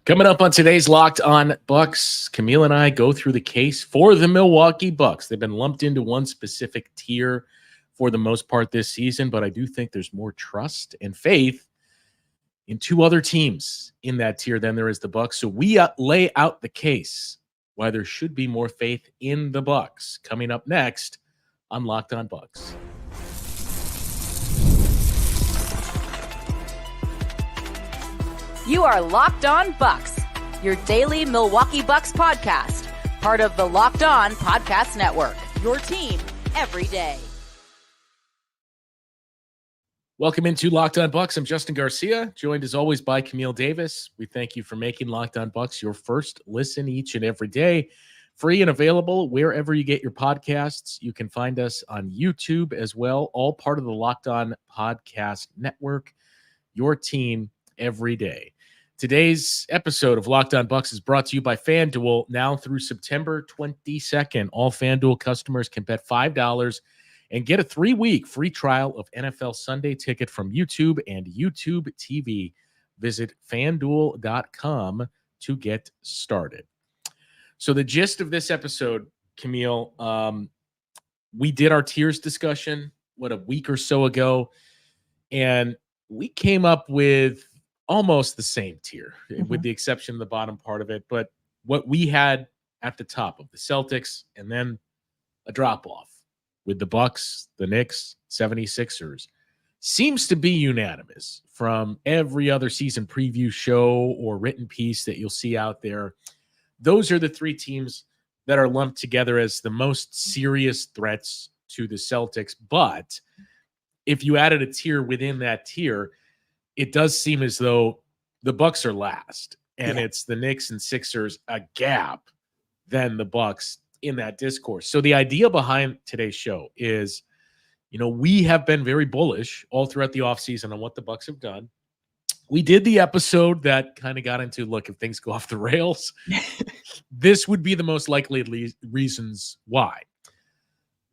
Coming up on today's Locked On Bucks, Camille and I go through the case for the Milwaukee Bucks. They've been lumped into one specific tier for the most part this season, but I do think there's more trust and faith in two other teams in that tier than there is the Bucks. So we lay out the case why there should be more faith in the Bucks. Coming up next on Locked On Bucks. You are Locked On Bucks, your daily Milwaukee Bucks podcast, part of the Locked On Podcast Network, your team every day. Welcome into Locked On Bucks. I'm Justin Garcia, joined as always by Camille Davis. We thank you for making Locked On Bucks your first listen each and every day. Free and available wherever you get your podcasts. You can find us on YouTube as well, all part of the Locked On Podcast Network, your team every day. Today's episode of Locked On Bucks is brought to you by FanDuel. Now through September 22nd, all FanDuel customers can bet $5 and get a 3-week free trial of NFL Sunday Ticket from YouTube and YouTube TV. Visit FanDuel.com to get started. So the gist of this episode, Camille, we did our tiers discussion, a week or so ago, and we came up with almost the same tier, with the exception of the bottom part of it. But what we had at the top of the Celtics, and then a drop-off with the Bucks, the Knicks, 76ers, seems to be unanimous from every other season preview show or written piece that you'll see out there. Those are the three teams that are lumped together as the most serious threats to the Celtics. But if you added a tier within that tier, it does seem as though the Bucks are last, and it's the Knicks and Sixers a gap than the Bucks in that discourse. So the idea behind today's show is, we have been very bullish all throughout the offseason on what the Bucks have done. We did the episode that kind of got into, look, if things go off the rails, this would be the most likely reasons why.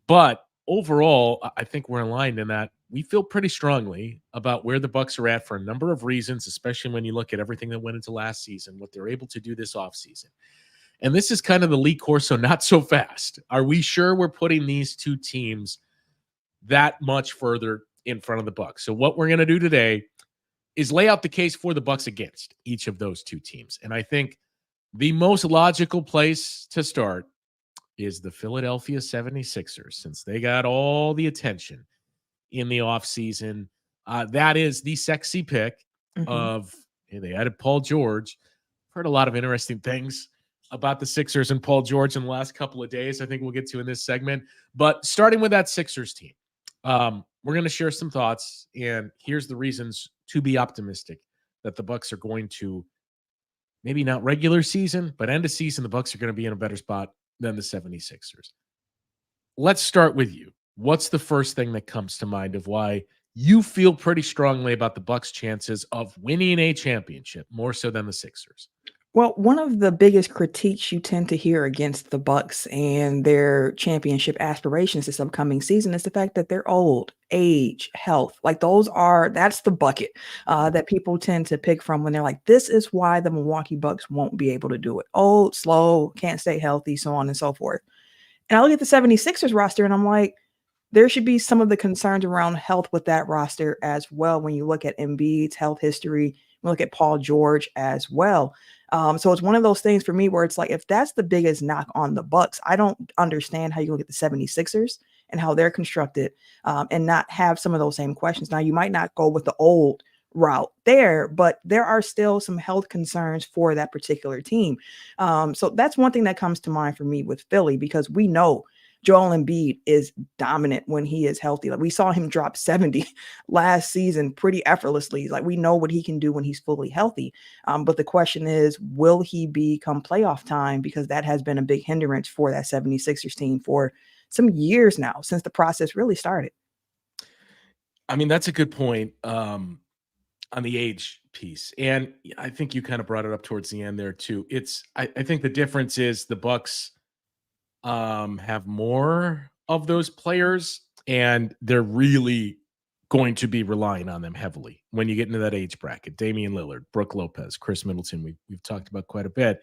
But overall, I think we're aligned in that we feel pretty strongly about where the Bucks are at for a number of reasons, especially when you look at everything that went into last season, what they're able to do this offseason. And this is kind of the Lee Corso, not so fast. Are we sure we're putting these two teams that much further in front of the Bucks? So what we're going to do today is lay out the case for the Bucks against each of those two teams. And I think the most logical place to start is the Philadelphia 76ers, since they got all the attention in the offseason. That is the sexy pick of, they added Paul George. Heard a lot of interesting things about the Sixers and Paul George in the last couple of days, I think we'll get to in this segment. But starting with that Sixers team, we're going to share some thoughts, and here's the reasons to be optimistic that the Bucks are going to, maybe not regular season, but end of season, the Bucks are going to be in a better spot than the 76ers. Let's start with you. What's the first thing that comes to mind of why you feel pretty strongly about the Bucks' chances of winning a championship, more so than the Sixers? Well, one of the biggest critiques you tend to hear against the Bucks and their championship aspirations this upcoming season is the fact that they're old, age, health. Like that's the bucket that people tend to pick from when they're like, this is why the Milwaukee Bucks won't be able to do it. Old, slow, can't stay healthy, so on and so forth. And I look at the 76ers roster and I'm like, there should be some of the concerns around health with that roster as well. When you look at Embiid's health history, we look at Paul George as well. So it's one of those things for me where it's like, if that's the biggest knock on the Bucks, I don't understand how you look at the 76ers and how they're constructed and not have some of those same questions. Now, you might not go with the old route there, but there are still some health concerns for that particular team. So that's one thing that comes to mind for me with Philly, because we know Joel Embiid is dominant when he is healthy. Like, we saw him drop 70 last season pretty effortlessly. Like, we know what he can do when he's fully healthy. But the question is, will he become playoff time? Because that has been a big hindrance for that 76ers team for some years now, since the process really started. I mean, that's a good point on the age piece. And I think you kind of brought it up towards the end there too. I think the difference is the Bucks have more of those players, and they're really going to be relying on them heavily when you get into that age bracket. Damian Lillard, Brook Lopez, Chris Middleton, we've talked about quite a bit.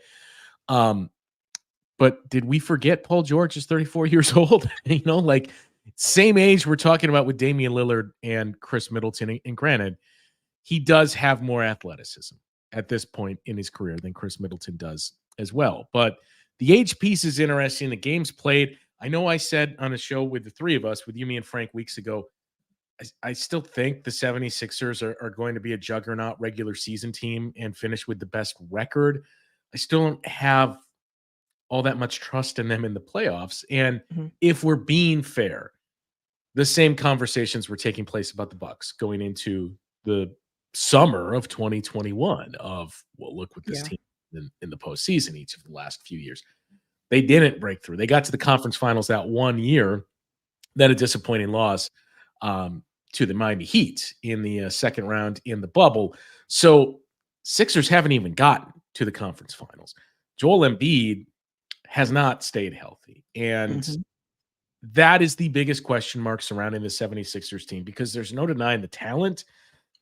But did we forget Paul George is 34 years old? Like same age we're talking about with Damian Lillard and Chris Middleton. And granted, he does have more athleticism at this point in his career than Chris Middleton does as well. But the age piece is interesting. The games played. I know I said on a show with the three of us, with you, me, and Frank weeks ago, I still think the 76ers are going to be a juggernaut regular season team and finish with the best record. I still don't have all that much trust in them in the playoffs. And if we're being fair, the same conversations were taking place about the Bucks going into the summer of 2021 of, well, look what this team in the postseason each of the last few years. They didn't break through. They got to the conference finals that one year, then a disappointing loss to the Miami Heat in the second round in the bubble. So Sixers haven't even gotten to the conference finals. Joel Embiid has not stayed healthy. And that is the biggest question mark surrounding the 76ers team, because there's no denying the talent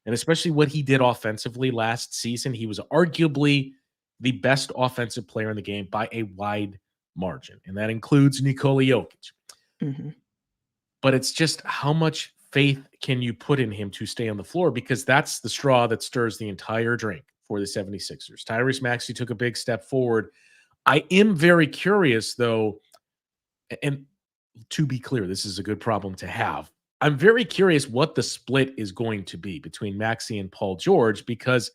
and especially what he did offensively last season. He was arguably the best offensive player in the game by a wide margin, and that includes Nikola Jokic. But it's just how much faith can you put in him to stay on the floor, because that's the straw that stirs the entire drink for the 76ers. Tyrese Maxey took a big step forward. I am very curious, though, and to be clear, this is a good problem to have. I'm very curious what the split is going to be between Maxey and Paul George, because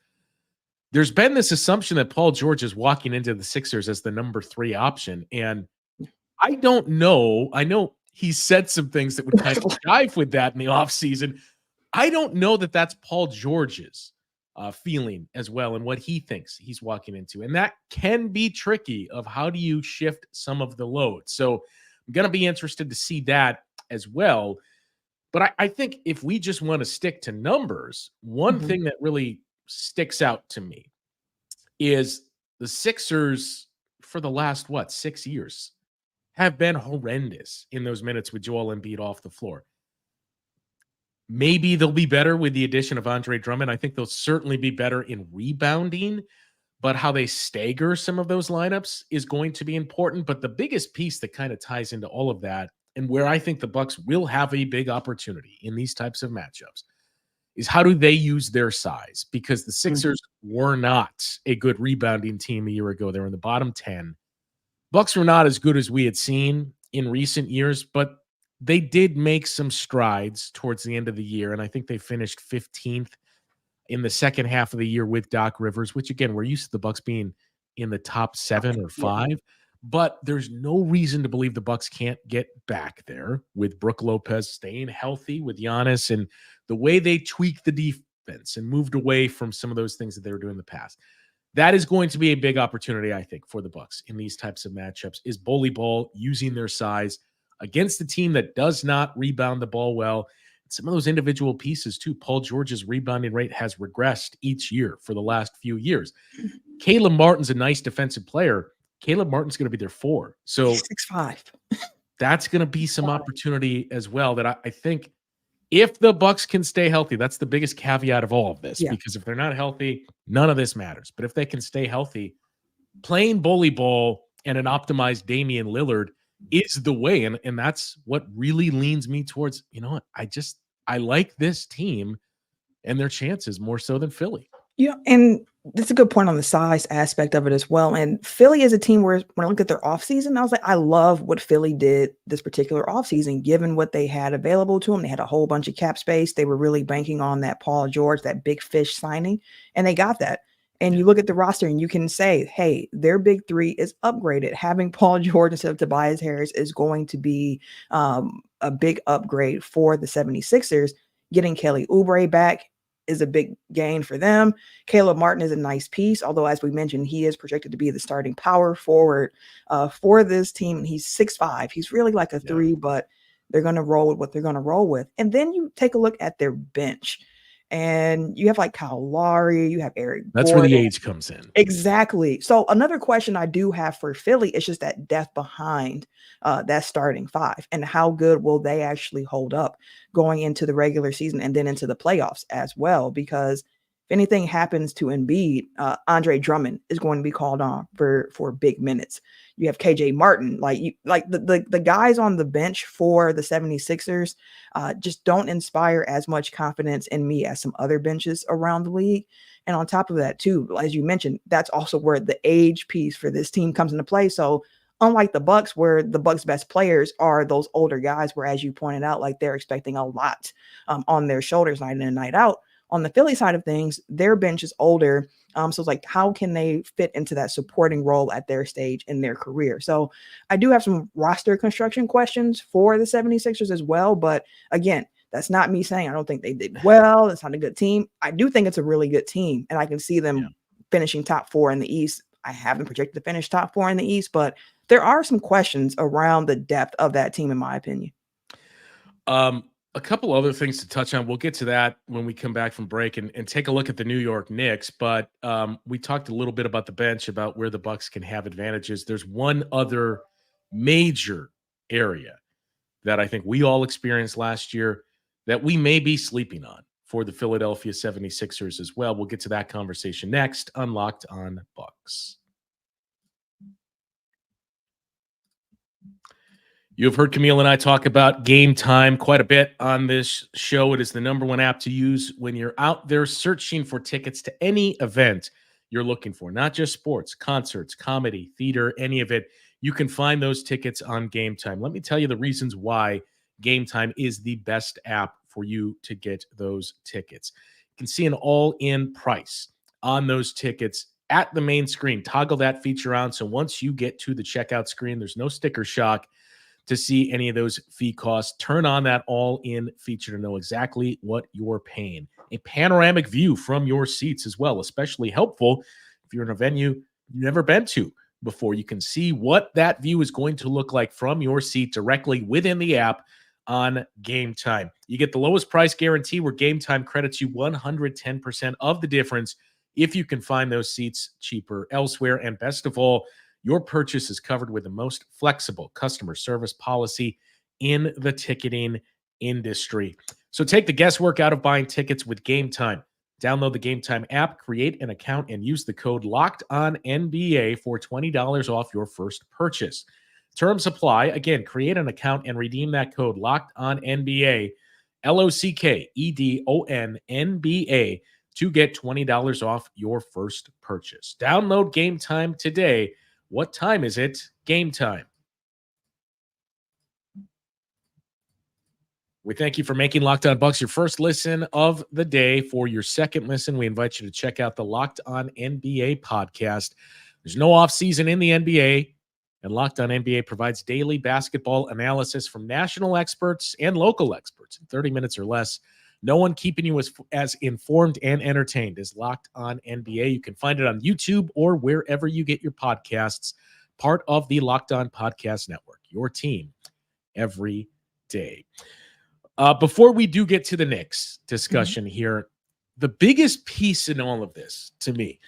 there's been this assumption that Paul George is walking into the Sixers as the number 3 option. And I don't know. I know he said some things that would kind of jive with that in the offseason. I don't know that that's Paul George's feeling as well and what he thinks he's walking into. And that can be tricky of how do you shift some of the load. So I'm going to be interested to see that as well. But I think if we just want to stick to numbers, one thing that really sticks out to me is the Sixers for the last, 6 years have been horrendous in those minutes with Joel Embiid off the floor. Maybe they'll be better with the addition of Andre Drummond. I think they'll certainly be better in rebounding, but how they stagger some of those lineups is going to be important. But the biggest piece that kind of ties into all of that, and where I think the Bucks will have a big opportunity in these types of matchups, is how do they use their size? Because the Sixers were not a good rebounding team a year ago. They were in the bottom 10. Bucks were not as good as we had seen in recent years, but they did make some strides towards the end of the year, and I think they finished 15th in the second half of the year with Doc Rivers, which, again, we're used to the Bucks being in the top 7 or 5. But there's no reason to believe the Bucks can't get back there with Brook Lopez staying healthy, with Giannis, and the way they tweaked the defense and moved away from some of those things that they were doing in the past. That is going to be a big opportunity, I think, for the Bucks in these types of matchups, is bully ball, using their size against a team that does not rebound the ball well. Some of those individual pieces, too. Paul George's rebounding rate has regressed each year for the last few years. Caleb Martin's a nice defensive player. Caleb Martin's going to be their 4. So 6'5". That's going to be some opportunity as well that I think if the Bucks can stay healthy, that's the biggest caveat of all of this, because if they're not healthy, none of this matters. But if they can stay healthy, playing bully ball and an optimized Damian Lillard is the way. And that's what really leans me towards, I like this team and their chances more so than Philly. Yeah, and that's a good point on the size aspect of it as well. And Philly is a team where, when I look at their offseason, I was like, I love what Philly did this particular offseason, given what they had available to them. They had a whole bunch of cap space. They were really banking on that Paul George, that big fish signing, and they got that. And you look at the roster and you can say, hey, their big 3 is upgraded. Having Paul George instead of Tobias Harris is going to be a big upgrade for the 76ers. Getting Kelly Oubre back is a big gain for them. Caleb Martin is a nice piece, although, as we mentioned, he is projected to be the starting power forward for this team. And he's 6'5". He's really like a 3, but they're going to roll with what they're going to roll with. And then you take a look at their bench. And you have like Kyle Lowry, you have Eric That's Gordon. where the age comes in. Exactly. So another question I do have for Philly is just that depth behind that starting five, and how good will they actually hold up going into the regular season and then into the playoffs as well? Because if anything happens to Embiid, Andre Drummond is going to be called on for big minutes. You have KJ Martin, the guys on the bench for the 76ers just don't inspire as much confidence in me as some other benches around the league. And on top of that, too, as you mentioned, that's also where the age piece for this team comes into play. So unlike the Bucks, where the Bucks' best players are those older guys, where, as you pointed out, like they're expecting a lot on their shoulders night in and night out. On the Philly side of things, their bench is older. So it's like, how can they fit into that supporting role at their stage in their career? So I do have some roster construction questions for the 76ers as well. But again, that's not me saying I don't think they did well. It's not a good team. I do think it's a really good team, and I can see them finishing top 4 in the East. I haven't projected to finish top 4 in the East, but there are some questions around the depth of that team, in my opinion. A couple other things to touch on. We'll get to that when we come back from break and take a look at the New York Knicks. But we talked a little bit about the bench, about where the Bucks can have advantages. There's one other major area that I think we all experienced last year that we may be sleeping on for the Philadelphia 76ers as well. We'll get to that conversation next on Locked On Bucks. You have heard Camille and I talk about GameTime quite a bit on this show. It is the number one app to use when you're out there searching for tickets to any event you're looking for, not just sports, concerts, comedy, theater, any of it. You can find those tickets on GameTime. Let me tell you the reasons why GameTime is the best app for you to get those tickets. You can see an all-in price on those tickets at the main screen. Toggle that feature on, so once you get to the checkout screen, there's no sticker shock to see any of those fee costs. Turn on that all-in feature to know exactly what you're paying. A panoramic view from your seats as well, especially helpful if you're in a venue you've never been to before. You can see what that view is going to look like from your seat directly within the app on GameTime. You get the lowest price guarantee, where GameTime credits you 110% of the difference if you can find those seats cheaper elsewhere. And best of all, your purchase is covered with the most flexible customer service policy in the ticketing industry. So take the guesswork out of buying tickets with GameTime. Download the GameTime app, create an account, and use the code LOCKEDONNBA for $20 off your first purchase. Terms apply. Again, create an account and redeem that code LOCKEDONNBA, LOCKEDONNBA, to get $20 off your first purchase. Download GameTime today. What time is it? Game time. We thank you for making Locked On Bucks your first listen of the day. For your second listen, we invite you to check out the Locked On NBA podcast. There's no offseason in the NBA, and Locked On NBA provides daily basketball analysis from national experts and local experts in 30 minutes or less. No one keeping you as informed and entertained as Locked On NBA. You can find it on YouTube or wherever you get your podcasts. Part of the Locked On Podcast Network, your team every day. Before we do get to the Knicks discussion here, the biggest piece in all of this to me,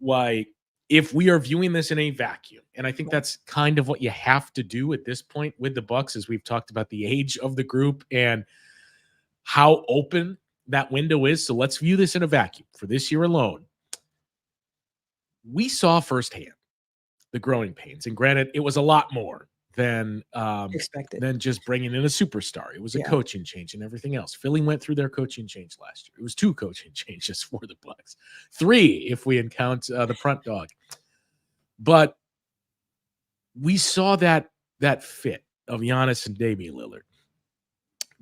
why, if we are viewing this in a vacuum, and I think that's kind of what you have to do at this point with the Bucks, as we've talked about the age of the group and how open that window is. So let's view this in a vacuum for this year alone. We saw firsthand the growing pains, and granted, it was a lot more than Expected. than just bringing in a superstar. It was a coaching change and everything else. Philly went through their coaching change last year. It was 2 coaching changes for the Bucks, 3 if we count the front dog. But we saw that fit of Giannis and Damian Lillard.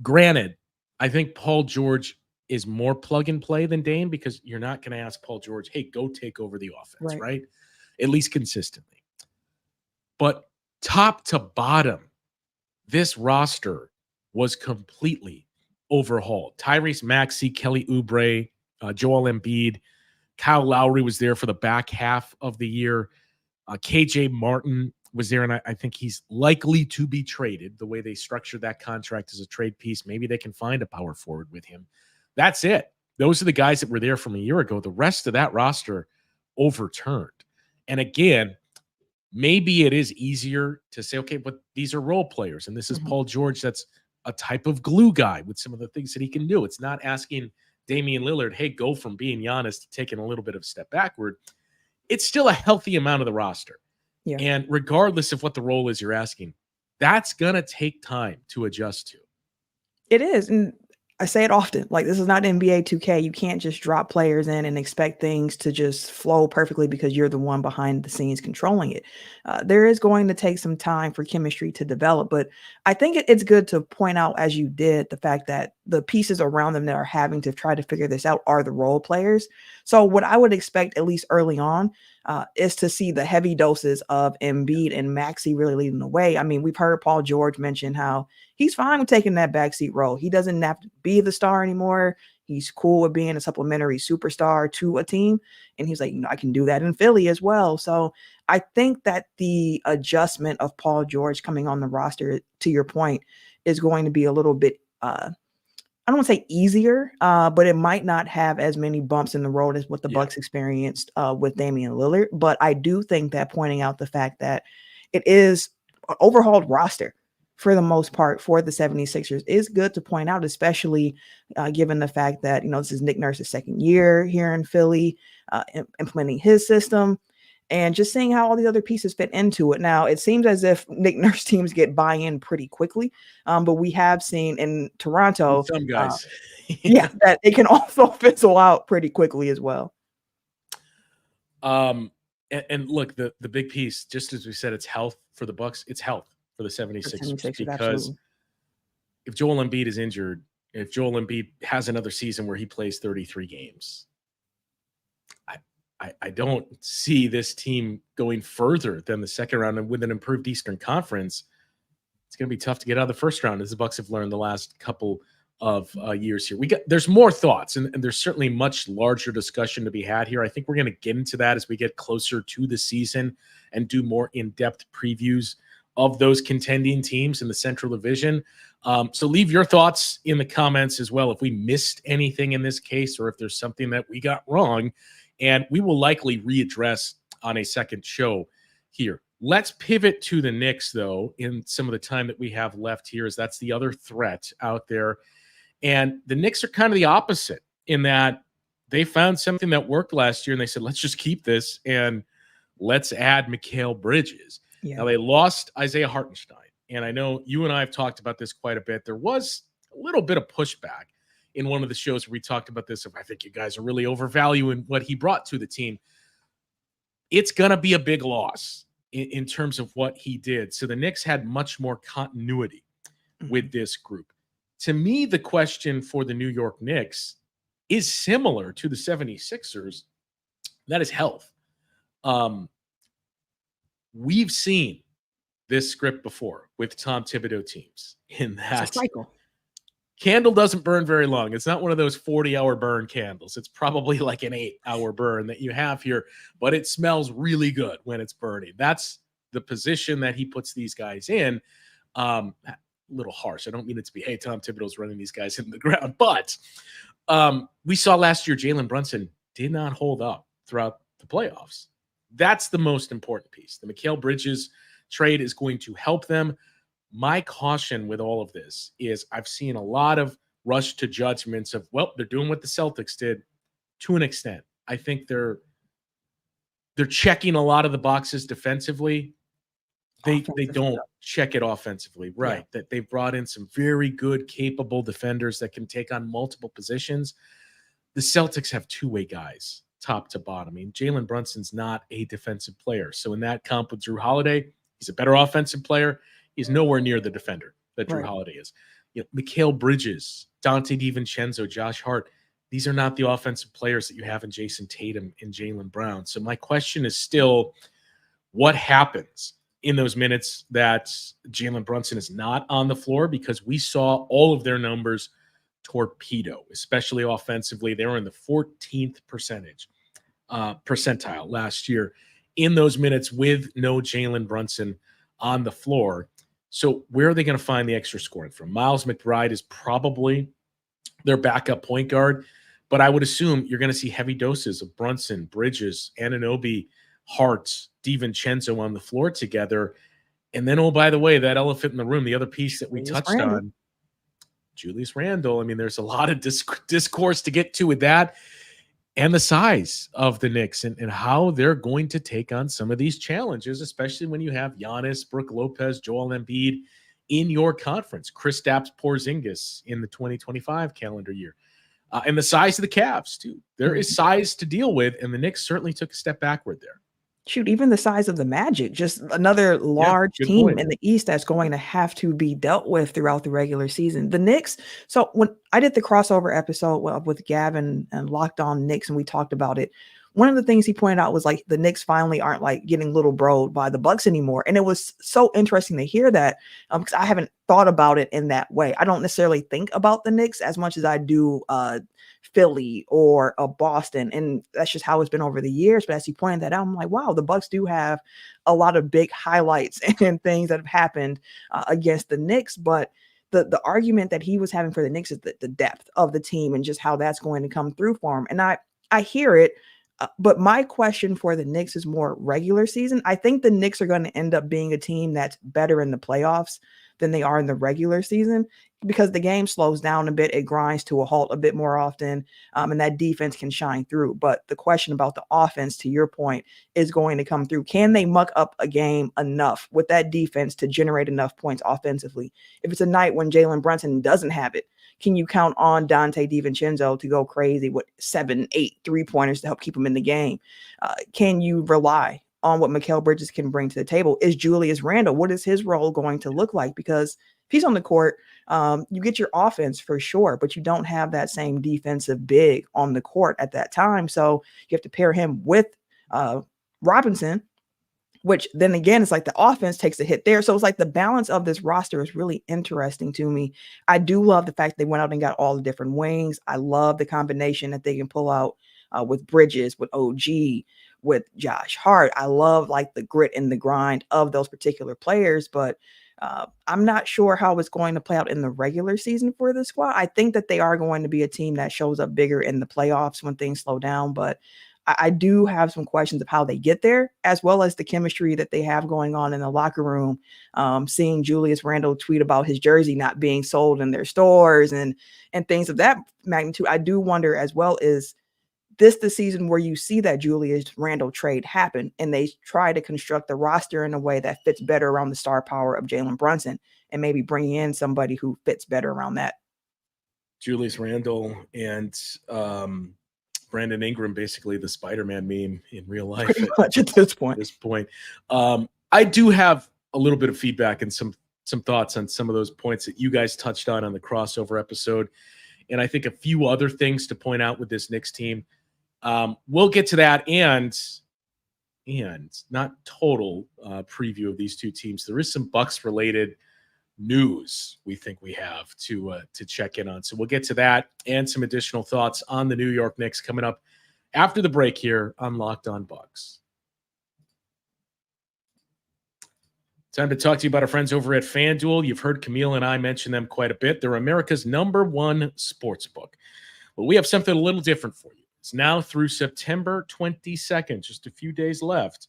Granted, I think Paul George is more plug and play than Dame, because you're not going to ask Paul George, hey, go take over the offense, right? At least consistently. But top to bottom, this roster was completely overhauled. Tyrese Maxey, Kelly Oubre, Joel Embiid, Kyle Lowry was there for the back half of the year. KJ Martin was there, and I think he's likely to be traded. The way they structured that contract as a trade piece, maybe they can find a power forward with him. That's it. those are the guys that were there from a year ago. The rest of that roster overturned. And again, maybe it is easier to say, okay, but these are role players. And this is Paul George. That's a type of glue guy with some of the things that he can do. It's not asking Damian Lillard, hey, go from being Giannis to taking a little bit of a step backward. It's still a healthy amount of the roster. Yeah. And regardless of what the role is you're asking, that's going to take time to adjust to. It is. And I say it often, like, this is not NBA 2K. You can't just drop players in and expect things to just flow perfectly because you're the one behind the scenes controlling it. There is going to take some time for chemistry to develop, but I think it's good to point out, as you did, the fact that the pieces around them that are having to try to figure this out are the role players. So what I would expect, at least early on, is to see the heavy doses of Embiid and Maxey really leading the way. I mean, we've heard Paul George mention how he's fine with taking that backseat role. He doesn't have to be the star anymore. He's cool with being a supplementary superstar to a team. And he's like, I can do that in Philly as well. So I think that the adjustment of Paul George coming on the roster, to your point, is going to be a little bit, I don't want to say easier, but it might not have as many bumps in the road as what the Bucks experienced with Damian Lillard. But I do think that pointing out the fact that it is an overhauled roster for the most part for the 76ers is good to point out, especially given the fact that, this is Nick Nurse's second year here in Philly, implementing his system. And just seeing how all the other pieces fit into it. Now, it seems as if Nick Nurse teams get buy-in pretty quickly, but we have seen in Toronto, some guys, that it can also fizzle out pretty quickly as well. And look, the big piece, just as we said, it's health for the Bucks. It's health for the 76ers because absolutely. if Joel Embiid is injured, if Joel Embiid has another season where he plays 33 games, I don't see this team going further than the second round, and with an improved Eastern Conference, it's going to be tough to get out of the first round, as the Bucks have learned the last couple of years here. There's more thoughts, and there's certainly much larger discussion to be had here. I think we're going to get into that as we get closer to the season and do more in-depth previews of those contending teams in the Central Division. So leave your thoughts in the comments as well if we missed anything in this case or if there's something that we got wrong. And we will likely readdress on a second show here. Let's pivot to the Knicks, though, in some of the time that we have left here, as that's the other threat out there. And the Knicks are kind of the opposite in that they found something that worked last year, and they said, let's just keep this and let's add Mikal Bridges. Yeah. Now, they lost Isaiah Hartenstein. And I know you and I have talked about this quite a bit. There was a little bit of pushback in one of the shows where we talked about this. If I think you guys are really overvaluing what he brought to the team, it's going to be a big loss in terms of what he did. So the Knicks had much more continuity with this group. To me, the question for the New York Knicks is similar to the 76ers. That is health. We've seen this script before with Tom Thibodeau teams in that it's a cycle. Candle doesn't burn very long. It's not one of those 40-hour burn candles. It's probably like an 8-hour burn that you have here, but it smells really good when it's burning. That's the position that he puts these guys in. A little harsh. I don't mean it to be, hey, Tom Thibodeau's running these guys into the ground, but we saw last year Jalen Brunson did not hold up throughout the playoffs. That's the most important piece. The Mikal Bridges trade is going to help them. My caution with all of this is I've seen a lot of rush to judgments of, well, they're doing what the Celtics did to an extent. I think they're checking a lot of the boxes defensively. They don't check it offensively, right? Yeah. That they've brought in some very good, capable defenders that can take on multiple positions. The Celtics have two-way guys, top to bottom. I mean, Jalen Brunson's not a defensive player. So in that comp with Drew Holiday, he's a better offensive player. He's nowhere near the defender that Drew Holiday is. Mikal Bridges, Dante DiVincenzo, Josh Hart, these are not the offensive players that you have in Jason Tatum and Jaylen Brown. So my question is still, what happens in those minutes that Jalen Brunson is not on the floor? Because we saw all of their numbers torpedo, especially offensively. They were in the 14th percentile last year in those minutes with no Jalen Brunson on the floor. So where are they going to find the extra scoring from? Miles McBride is probably their backup point guard, But I would assume you're going to see heavy doses of Brunson, Bridges, Anunoby, Hart, DiVincenzo on the floor together. And then, oh, by the way, that elephant in the room, the other piece that we touched on, Julius Randle. I mean, there's a lot of discourse to get to with that, and the size of the Knicks and how they're going to take on some of these challenges, especially when you have Giannis, Brook Lopez, Joel Embiid in your conference, Kristaps Porzingis in the 2025 calendar year. And the size of the Cavs, too. There is size to deal with, and the Knicks certainly took a step backward there. Shoot, even the size of the Magic, just another large team in the East that's going to have to be dealt with throughout the regular season. The Knicks, so when I did the crossover episode with Gavin and Locked On Knicks, and we talked about it, one of the things he pointed out was like the Knicks finally aren't like getting little broed by the Bucks anymore. And it was so interesting to hear that because I haven't thought about it in that way. I don't necessarily think about the Knicks as much as I do Philly or Boston. And that's just how it's been over the years. But as he pointed that out, I'm like, wow, the Bucks do have a lot of big highlights and things that have happened against the Knicks. But the argument that he was having for the Knicks is the depth of the team and just how that's going to come through for him. And I hear it. But my question for the Knicks is more regular season. I think the Knicks are going to end up being a team that's better in the playoffs than they are in the regular season because the game slows down a bit. It grinds to a halt a bit more often, and that defense can shine through. But the question about the offense, to your point, is going to come through. Can they muck up a game enough with that defense to generate enough points offensively? If it's a night when Jalen Brunson doesn't have it, can you count on Dante DiVincenzo to go crazy with 7, 8 3-pointers to help keep him in the game? Can you rely on what Mikal Bridges can bring to the table? Is Julius Randle, what is his role going to look like? Because if he's on the court, you get your offense for sure, but you don't have that same defensive big on the court at that time. So you have to pair him with Robinson, which then again, it's like the offense takes a hit there. So it's like the balance of this roster is really interesting to me. I do love the fact they went out and got all the different wings. I love the combination that they can pull out with Bridges, with OG, with Josh Hart. I love like the grit and the grind of those particular players, but I'm not sure how it's going to play out in the regular season for the squad. I think that they are going to be a team that shows up bigger in the playoffs when things slow down, but I do have some questions of how they get there, as well as the chemistry that they have going on in the locker room. Seeing Julius Randle tweet about his jersey not being sold in their stores and things of that magnitude. I do wonder as well, is this the season where you see that Julius Randle trade happen and they try to construct the roster in a way that fits better around the star power of Jalen Brunson and maybe bring in somebody who fits better around that? Julius Randle and Brandon Ingram, basically the Spider-Man meme in real life. Pretty much at this point. I do have a little bit of feedback and some thoughts on some of those points that you guys touched on the crossover episode. And I think a few other things to point out with this Knicks team. We'll get to that and not total preview of these two teams. There is some Bucks related news we think we have to check in on. So we'll get to that and some additional thoughts on the New York Knicks coming up after the break here on Locked On Bucks. Time to talk to you about our friends over at FanDuel. You've heard Camille and I mention them quite a bit. They're America's #1 sportsbook. Well, we have something a little different for you. It's now through September 22nd, just a few days left.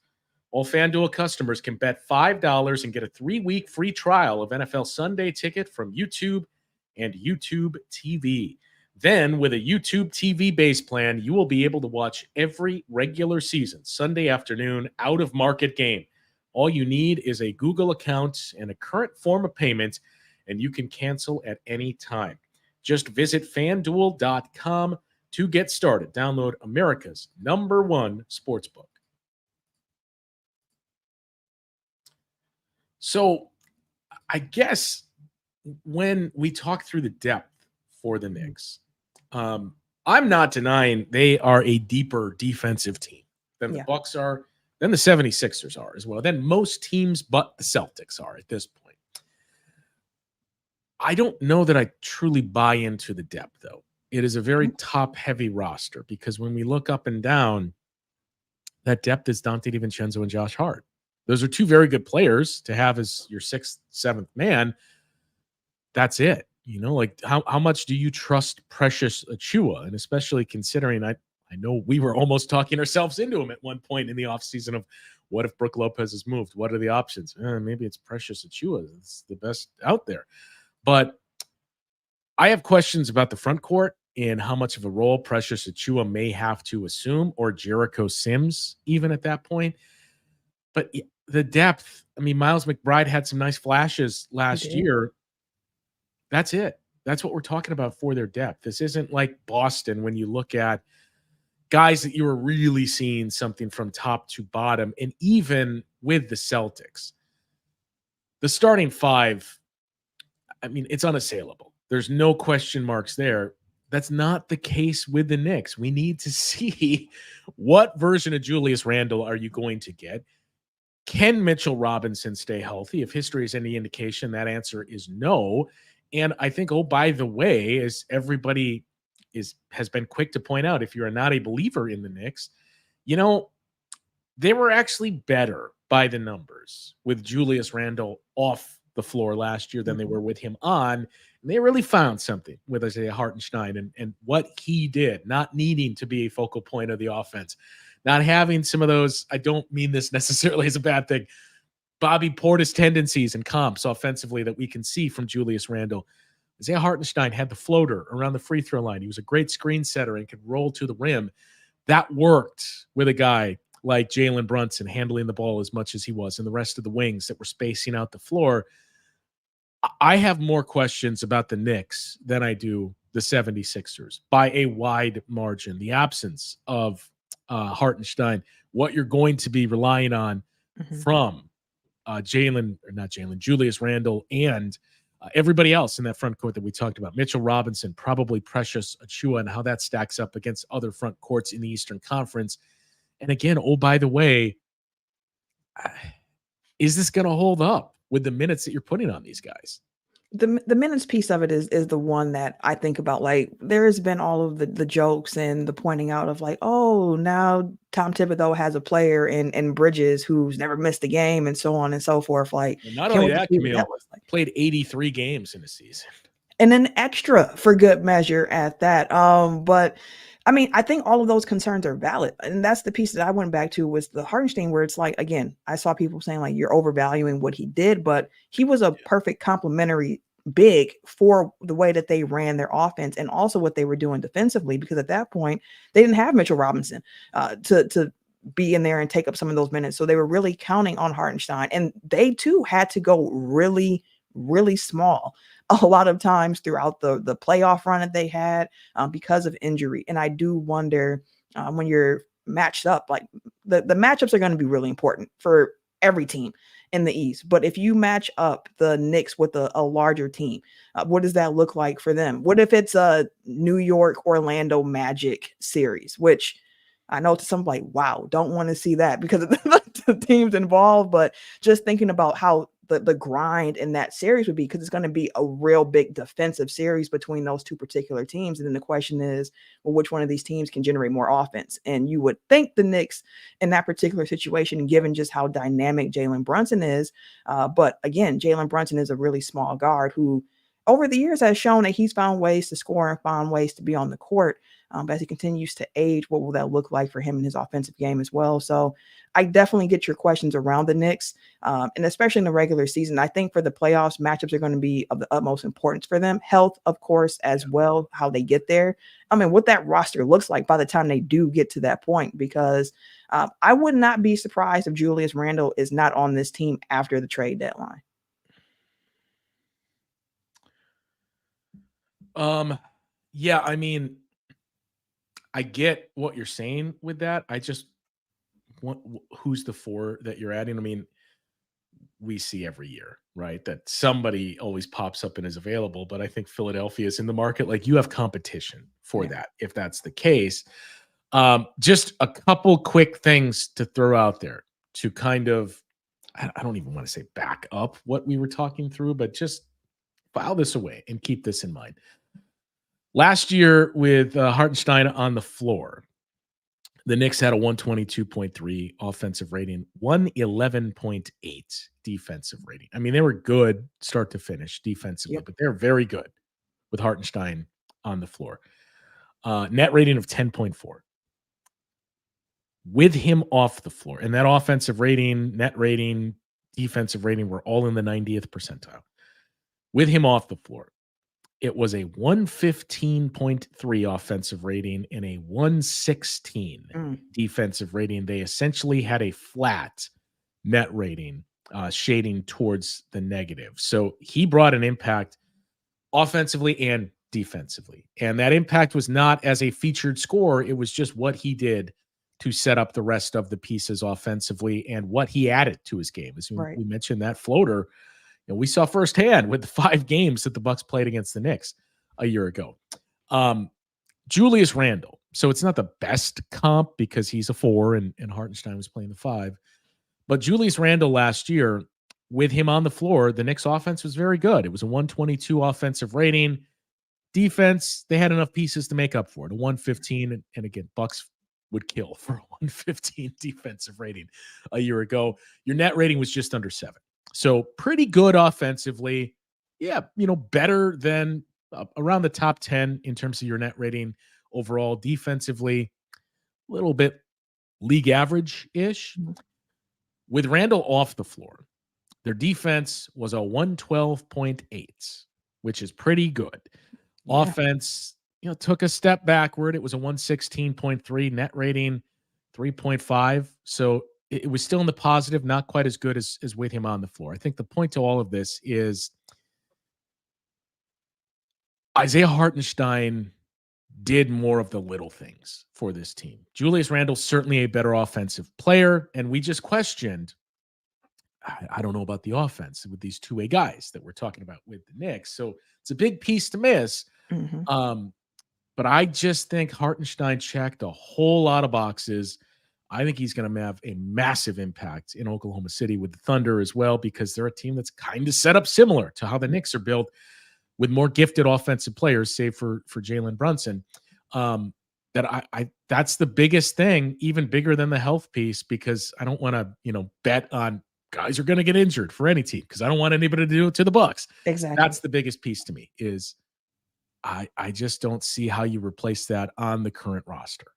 All FanDuel customers can bet $5 and get a 3-week free trial of NFL Sunday Ticket from YouTube and YouTube TV. Then, with a YouTube TV base plan, you will be able to watch every regular season Sunday afternoon out-of-market game. All you need is a Google account and a current form of payment, and you can cancel at any time. Just visit FanDuel.com to get started. Download America's #1 sportsbook. So I guess when we talk through the depth for the Knicks, I'm not denying they are a deeper defensive team than the Bucks are, than the 76ers are as well, than most teams but the Celtics are at this point. I don't know that I truly buy into the depth, though. It is a very top-heavy roster because when we look up and down, that depth is Dante DiVincenzo and Josh Hart. Those are two very good players to have as your 6th, 7th man. That's it. like how much do you trust Precious Achua? And especially considering I know we were almost talking ourselves into him at one point in the offseason of what if Brook Lopez has moved? What are the options? Maybe it's Precious Achua. It's the best out there. But I have questions about the front court and how much of a role Precious Achua may have to assume, or Jericho Sims even at that point. But the depth, I mean, Miles McBride had some nice flashes last year. That's it. That's what we're talking about for their depth. This isn't like Boston when you look at guys that you were really seeing something from top to bottom. And even with the Celtics, the starting five, I mean, it's unassailable. There's no question marks there. That's not the case with the Knicks. We need to see what version of Julius Randle are you going to get? Can Mitchell Robinson stay healthy? If history is any indication, that answer is no. And I think, oh, by the way, as everybody has been quick to point out, if you're not a believer in the Knicks, they were actually better by the numbers with Julius Randle off the floor last year than they were with him on. And they really found something with Isaiah Hartenstein and what he did, not needing to be a focal point of the offense, not having some of those, I don't mean this necessarily as a bad thing, Bobby Portis tendencies and comps offensively that we can see from Julius Randle. Isaiah Hartenstein had the floater around the free throw line. He was a great screen setter and could roll to the rim. That worked with a guy like Jalen Brunson handling the ball as much as he was, and the rest of the wings that were spacing out the floor. I have more questions about the Knicks than I do the 76ers by a wide margin. The absence of Hartenstein, what you're going to be relying on from Julius Randle and everybody else in that front court that we talked about. Mitchell Robinson, probably Precious Achua, and how that stacks up against other front courts in the Eastern Conference. And again, oh, by the way, is this going to hold up with the minutes that you're putting on these guys? The minutes piece of it is the one that I think about. Like, there's been all of the jokes and the pointing out of like, oh, now Tom Thibodeau has a player in Bridges who's never missed a game and so on and so forth. Like, and not only that, Camille played 83 games in a season. And then extra for good measure at that. But I mean, I think all of those concerns are valid. And that's the piece that I went back to was the Hartenstein, where it's like, again, I saw people saying like, you're overvaluing what he did, but he was a perfect complementary big for the way that they ran their offense and also what they were doing defensively, because at that point they didn't have Mitchell Robinson to be in there and take up some of those minutes. So they were really counting on Hartenstein, and they too had to go really, really small a lot of times throughout the playoff run that they had because of injury. And I do wonder when you're matched up, like the matchups are going to be really important for every team in the East. But if you match up the Knicks with a larger team, what does that look like for them? What if it's a New York, Orlando Magic series, which I know to some like, wow, don't want to see that because of the teams involved, but just thinking about how the grind in that series would be, because it's going to be a real big defensive series between those two particular teams. And then the question is, well, which one of these teams can generate more offense? And you would think the Knicks in that particular situation, given just how dynamic Jalen Brunson is. But again, Jalen Brunson is a really small guard who over the years has shown that he's found ways to score and found ways to be on the court. As he continues to age, what will that look like for him in his offensive game as well? So I definitely get your questions around the Knicks, and especially in the regular season. I think for the playoffs, matchups are going to be of the utmost importance for them. Health, of course, as well, how they get there. I mean, what that roster looks like by the time they do get to that point, because I would not be surprised if Julius Randle is not on this team after the trade deadline. Yeah, I mean, I get what you're saying with that. I just want who's the four that you're adding. I mean, we see every year, right, that somebody always pops up and is available. But I think Philadelphia is in the market. Like, you have competition for that if that's the case. Just a couple quick things to throw out there to kind of, I don't even want to say back up what we were talking through, but just file this away and keep this in mind. Last year with Hartenstein on the floor, the Knicks had a 122.3 offensive rating, 111.8 defensive rating. I mean, they were good start to finish defensively, but they're very good with Hartenstein on the floor. Net rating of 10.4. With him off the floor, and that offensive rating, net rating, defensive rating were all in the 90th percentile. With him off the floor, it was a 115.3 offensive rating and a 116 defensive rating. They essentially had a flat net rating, shading towards the negative. So he brought an impact offensively and defensively. And that impact was not as a featured scorer. It was just what he did to set up the rest of the pieces offensively and what he added to his game. As we mentioned, that floater, we saw firsthand with the 5 games that the Bucks played against the Knicks a year ago. Julius Randle. So it's not the best comp because he's a 4 and Hartenstein was playing the 5. But Julius Randle last year, with him on the floor, the Knicks offense was very good. It was a 122 offensive rating. Defense, they had enough pieces to make up for it. A 115, and again, Bucks would kill for a 115 defensive rating a year ago. Your net rating was just under 7. So pretty good offensively. Yeah, better than around the top 10 in terms of your net rating overall. Defensively, a little bit league average-ish. With Randle off the floor, their defense was a 112.8, which is pretty good. Yeah. Offense, took a step backward. It was a 116.3 net rating, 3.5. So it was still in the positive, not quite as good as with him on the floor. I think the point to all of this is Isaiah Hartenstein did more of the little things for this team. Julius Randle's certainly a better offensive player, and we just questioned, I don't know about the offense with these two-way guys that we're talking about with the Knicks. So it's a big piece to miss. But I just think Hartenstein checked a whole lot of boxes. I think he's going to have a massive impact in Oklahoma City with the Thunder as well, because they're a team that's kind of set up similar to how the Knicks are built, with more gifted offensive players, save for Jalen Brunson. That's the biggest thing, even bigger than the health piece, because I don't want to, bet on guys are going to get injured for any team, because I don't want anybody to do it to the Bucks. Exactly. That's the biggest piece to me is I just don't see how you replace that on the current roster.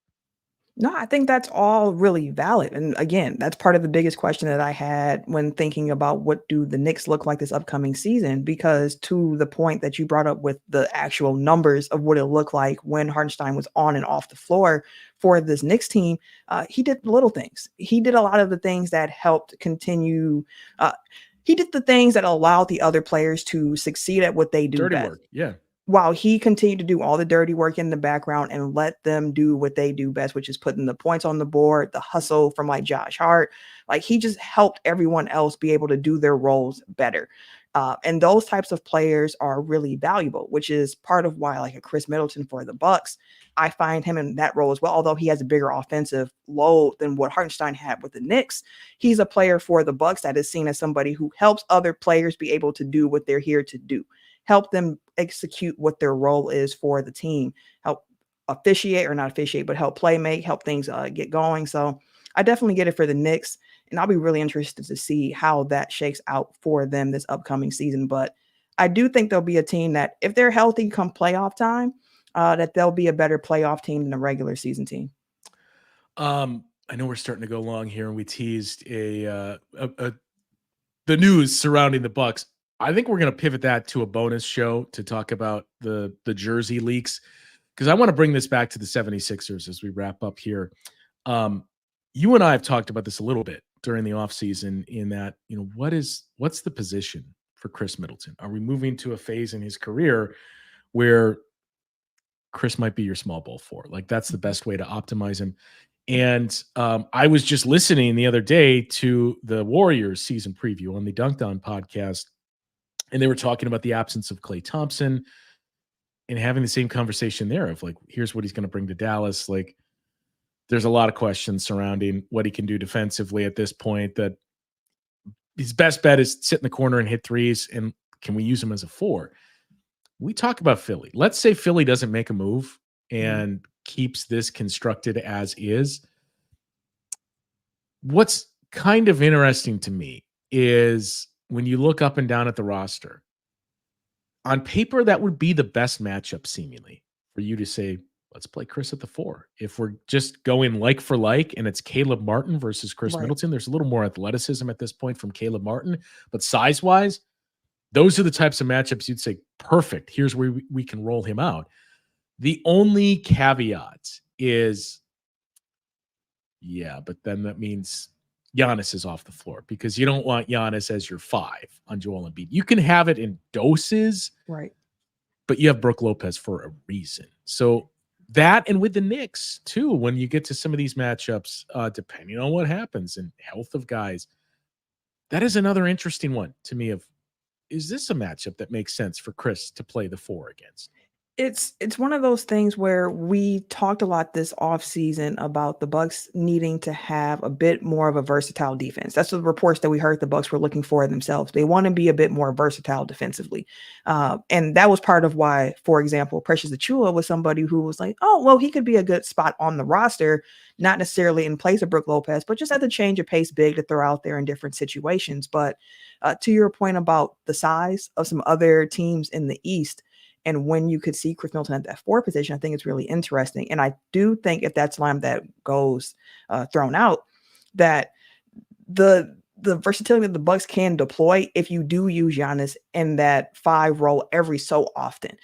No, I think that's all really valid. And again, that's part of the biggest question that I had when thinking about what do the Knicks look like this upcoming season, because to the point that you brought up with the actual numbers of what it looked like when Hartenstein was on and off the floor for this Knicks team, he did little things. He did a lot of the things that helped continue. He did the things that allowed the other players to succeed at what they do Dirty best. work, yeah. While he continued to do all the dirty work in the background and let them do what they do best, which is putting the points on the board, the hustle from like Josh Hart. Like he just helped everyone else be able to do their roles better. And those types of players are really valuable, which is part of why like a Chris Middleton for the Bucks, I find him in that role as well. Although he has a bigger offensive load than what Hartenstein had with the Knicks, he's a player for the Bucks that is seen as somebody who helps other players be able to do what they're here to do. Help them execute what their role is for the team, help officiate or not officiate, but help play make, help things get going. So I definitely get it for the Knicks, and I'll be really interested to see how that shakes out for them this upcoming season. But I do think there'll be a team that if they're healthy come playoff time, that they'll be a better playoff team than a regular season team. I know we're starting to go long here, and we teased the news surrounding the Bucks. I think we're going to pivot that to a bonus show to talk about the jersey leaks, because I want to bring this back to the 76ers as we wrap up here. You and I have talked about this a little bit during the offseason in that, what's the position for Chris Middleton? Are we moving to a phase in his career where Chris might be your small ball four? Like that's the best way to optimize him. And I was just listening the other day to the Warriors season preview on the Dunked On podcast, and they were talking about the absence of Klay Thompson and having the same conversation there of like, here's what he's going to bring to Dallas. Like, there's a lot of questions surrounding what he can do defensively at this point, that his best bet is sit in the corner and hit threes. And can we use him as a four? We talk about Philly. Let's say Philly doesn't make a move and keeps this constructed as is. What's kind of interesting to me is when you look up and down at the roster, on paper, that would be the best matchup, seemingly, for you to say, let's play Chris at the 4. If we're just going like for like and it's Caleb Martin versus Chris Right. Middleton, there's a little more athleticism at this point from Caleb Martin, but size-wise, those are the types of matchups you'd say, perfect, here's where we can roll him out. The only caveat is, yeah, but then that means Giannis is off the floor because you don't want Giannis as your 5 on Joel Embiid. You can have it in doses, Right. but you have Brook Lopez for a reason. So that, and with the Knicks too, when you get to some of these matchups, depending on what happens and health of guys, that is another interesting one to me of, is this a matchup that makes sense for Chris to play the 4 against? It's one of those things where we talked a lot this offseason about the Bucks needing to have a bit more of a versatile defense. That's the reports that we heard the Bucks were looking for themselves. They want to be a bit more versatile defensively. And that was part of why, for example, Precious Achiuwa was somebody who was like, oh, well, he could be a good spot on the roster, not necessarily in place of Brook Lopez, but just as a change of pace big to throw out there in different situations. But to your point about the size of some other teams in the East, and when you could see Chris Middleton at that 4 position, I think it's really interesting. And I do think if that's line that goes thrown out, that the versatility that the Bucks can deploy if you do use Giannis in that 5 role every so often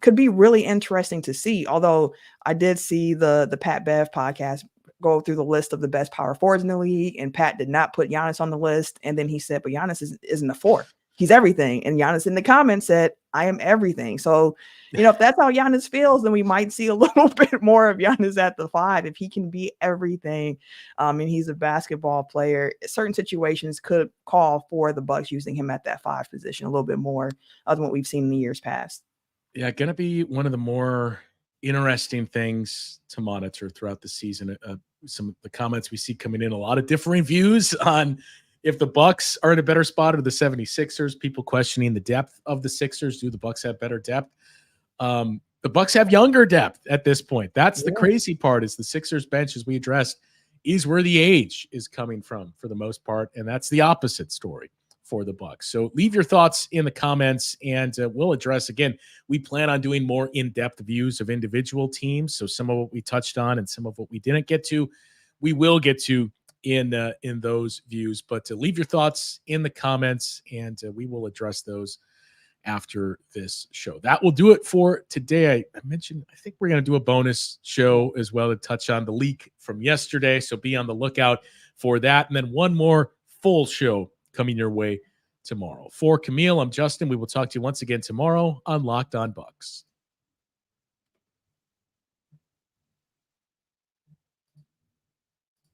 could be really interesting to see. Although I did see the Pat Bev podcast go through the list of the best power forwards in the league, and Pat did not put Giannis on the list. And then he said, but Giannis isn't a 4. He's everything. And Giannis in the comments said, I am everything. So, if that's how Giannis feels, then we might see a little bit more of Giannis at the 5. If he can be everything, and he's a basketball player, certain situations could call for the Bucks using him at that 5 position a little bit more than what we've seen in the years past. Yeah, going to be one of the more interesting things to monitor throughout the season. Some of the comments we see coming in, a lot of differing views on if the Bucks are in a better spot or the 76ers, people questioning the depth of the Sixers. Do the Bucks have better depth? The Bucks have younger depth at this point. That's the crazy part, is the Sixers bench, as we addressed, is where the age is coming from for the most part. And that's the opposite story for the Bucks. So leave your thoughts in the comments, and we'll address, again, we plan on doing more in-depth views of individual teams. So some of what we touched on and some of what we didn't get to, we will get to in those views. But leave your thoughts in the comments, and we will address those after this show. That will do it for today. I mentioned, I think we're going to do a bonus show as well to touch on the leak from yesterday. So be on the lookout for that. And then one more full show coming your way tomorrow. For Camille, I'm Justin. We will talk to you once again tomorrow on Locked On Bucks.